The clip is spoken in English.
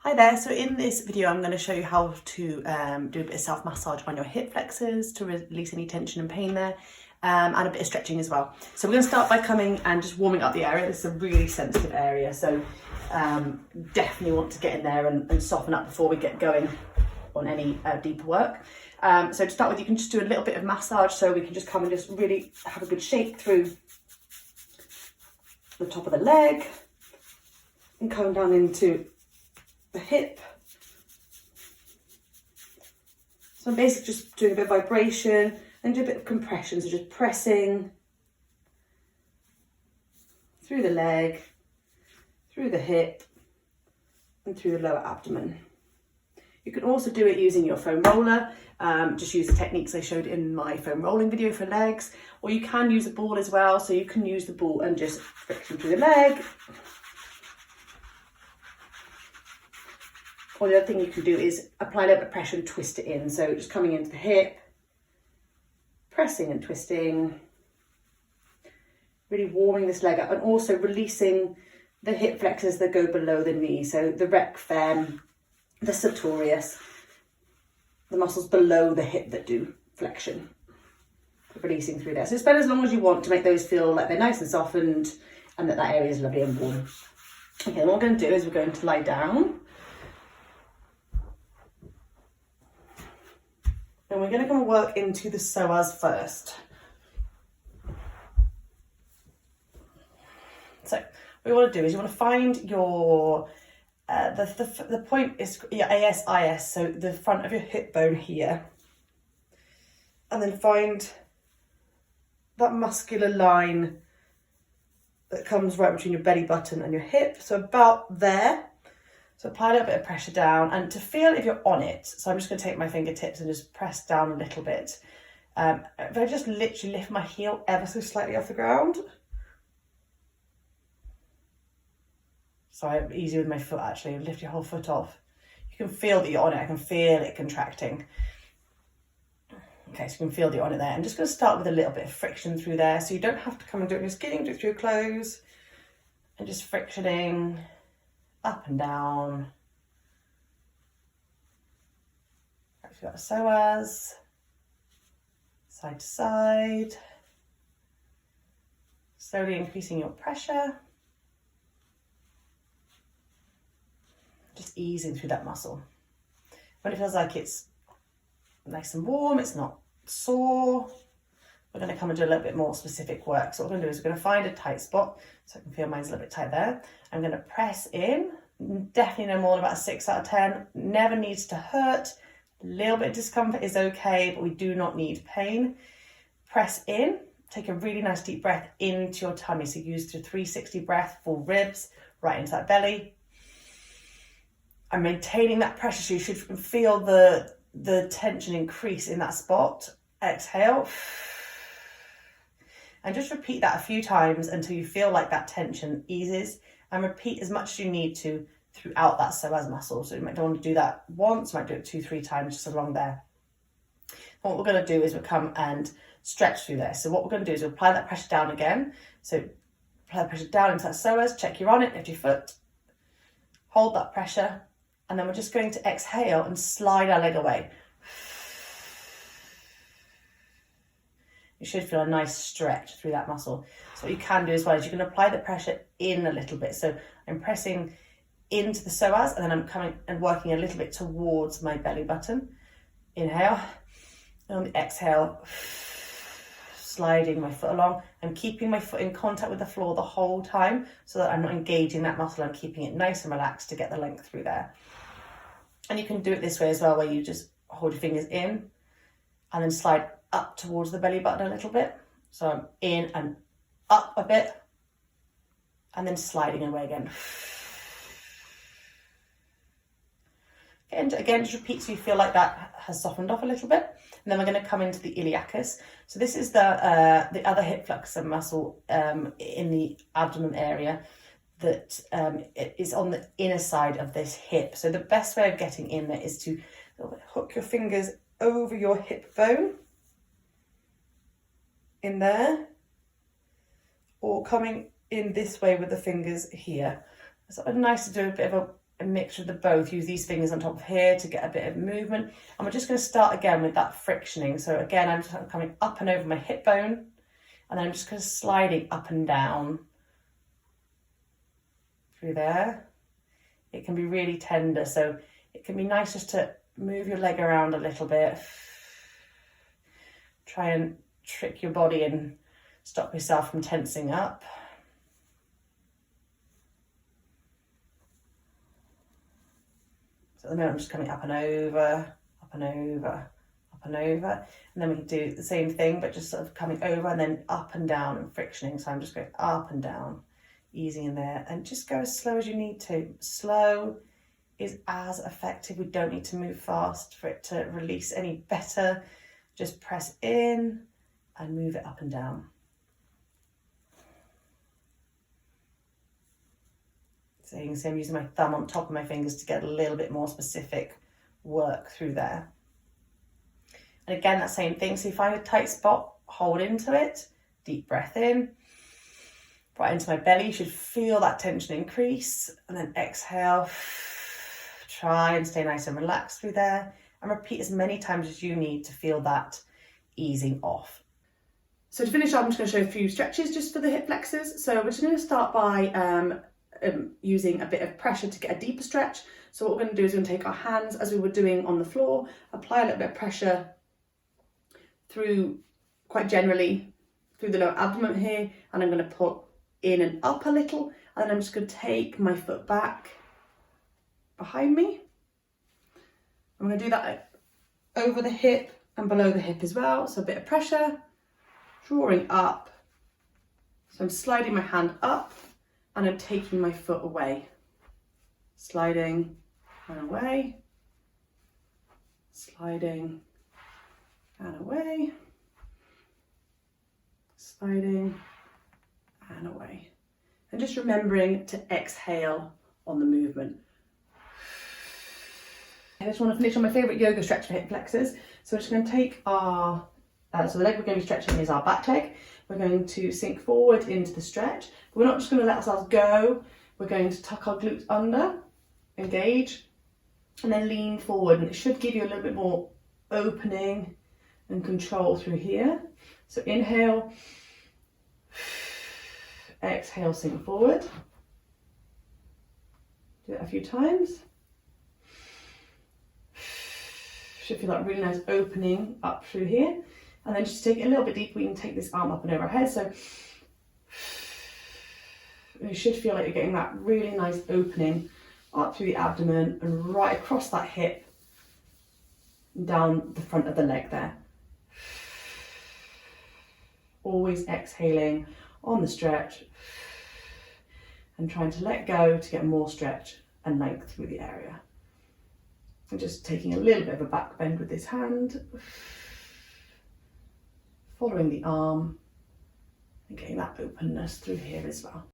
Hi there, so in this video I'm going to show you how to do a bit of self-massage on your hip flexors to release any tension and pain there, and a bit of stretching as well. So we're going to start by coming and just warming up the area. This is a really sensitive area, so definitely want to get in there and soften up before we get going on any deeper work. So to start with, you can just do a little bit of massage, so we can just come and just really have a good shake through the top of the leg and come down into the hip. So I'm basically just doing a bit of vibration and do a bit of compression, so just pressing through the leg, through the hip and through the lower abdomen. You can also do it using your foam roller, just use the techniques I showed in my foam rolling video for legs, or you can use a ball as well, so you can use the ball and just friction through the leg. Or the other thing you can do is apply a little bit of pressure and twist it in. So just coming into the hip, pressing and twisting, really warming this leg up, and also releasing the hip flexors that go below the knee. So the rec fem, the sartorius, the muscles below the hip that do flexion, releasing through there. So spend as long as you want to make those feel like they're nice and softened and that area is lovely and warm. Okay, then what we're going to do is we're going to lie down. And we're going to come and work into the psoas first. So what you want to do is you want to find your, the point is your ASIS, so the front of your hip bone here. And then find that muscular line that comes right between your belly button and your hip. So about there. So apply a little bit of pressure down, and to feel if you're on it, so I'm just going to take my fingertips and just press down a little bit. If I just literally lift my heel ever so slightly off the ground. Sorry, easy with my foot actually, lift your whole foot off. You can feel that you're on it, I can feel it contracting. Okay, so you can feel that you're on it there. I'm just going to start with a little bit of friction through there, so you don't have to come and do it, just getting it through your clothes and just frictioning up and down. You've got psoas, side to side, slowly increasing your pressure, just easing through that muscle. When it feels like it's nice and warm, it's not sore, we're going to come and do a little bit more specific work. So what we're going to do is we're going to find a tight spot, so I can feel mine's a little bit tight there. I'm going to press in, definitely no more than about a 6 out of 10, never needs to hurt, a little bit of discomfort is okay, but we do not need pain. Press in, take a really nice deep breath into your tummy, so use the 360 breath, full ribs, right into that belly. I'm maintaining that pressure, so you should feel the tension increase in that spot. Exhale. And just repeat that a few times until you feel like that tension eases, and repeat as much as you need to throughout that psoas muscle. So you might don't want to do that once, you might do it 2-3 times just along there. And what we're going to do is we'll come and stretch through there. So what we're going to do is we'll apply that pressure down again. So apply the pressure down into that psoas, check you're on it, lift your foot, hold that pressure, and then we're just going to exhale and slide our leg away. You should feel a nice stretch through that muscle. So what you can do as well is you can apply the pressure in a little bit. So I'm pressing into the psoas, and then I'm coming and working a little bit towards my belly button. Inhale, and on the exhale, sliding my foot along. I'm keeping my foot in contact with the floor the whole time, so that I'm not engaging that muscle. I'm keeping it nice and relaxed to get the length through there. And you can do it this way as well, where you just hold your fingers in and then slide up towards the belly button a little bit. So I'm in and up a bit, and then sliding away again. And again, just repeat so you feel like that has softened off a little bit. And then we're going to come into the iliacus. So this is the other hip flexor muscle in the abdomen area that it is on the inner side of this hip. So the best way of getting in there is to hook your fingers over your hip bone in there, or coming in this way with the fingers here. It's nice to do a bit of a a mixture of the both. Use these fingers on top of here to get a bit of movement. And we're just going to start again with that frictioning. So again, I'm just coming up and over my hip bone, and then I'm just kind of sliding up and down through there. It can be really tender, so it can be nice just to move your leg around a little bit. Try and trick your body and stop yourself from tensing up. So at the moment I'm just coming up and over, up and over, up and over. And then we can do the same thing, but just sort of coming over and then up and down and frictioning. So I'm just going up and down, easing in there, and just go as slow as you need to. Slow is as effective. We don't need to move fast for it to release any better. Just press in and move it up and down. So you can see I'm using my thumb on top of my fingers to get a little bit more specific work through there. And again, that same thing. So you find a tight spot, hold into it, deep breath in, right into my belly. You should feel that tension increase, and then exhale. Try and stay nice and relaxed through there, and repeat as many times as you need to feel that easing off. So to finish off, I'm just going to show a few stretches just for the hip flexors. So we're just going to start by using a bit of pressure to get a deeper stretch. So what we're going to do is we're going to take our hands, as we were doing on the floor, apply a little bit of pressure through, quite generally, through the lower abdomen here, and I'm going to pull in and up a little, and then I'm just going to take my foot back behind me. I'm going to do that over the hip and below the hip as well. So a bit of pressure, drawing up. So I'm sliding my hand up and I'm taking my foot away. Sliding and away. Sliding and away. Sliding and away. And just remembering to exhale on the movement. I just want to finish on my favourite yoga stretch for hip flexors. So we're just going to take our, so the leg we're going to be stretching is our back leg. We're going to sink forward into the stretch. But we're not just going to let ourselves go. We're going to tuck our glutes under, engage, and then lean forward. And it should give you a little bit more opening and control through here. So inhale, exhale, sink forward. Do that a few times. Should feel that really nice opening up through here. And then just take it a little bit deeper, we can take this arm up and over our head. So you should feel like you're getting that really nice opening up through the abdomen and right across that hip, down the front of the leg there. Always exhaling on the stretch and trying to let go to get more stretch and length through the area. And just taking a little bit of a back bend with this hand, following the arm and getting that openness through here as well.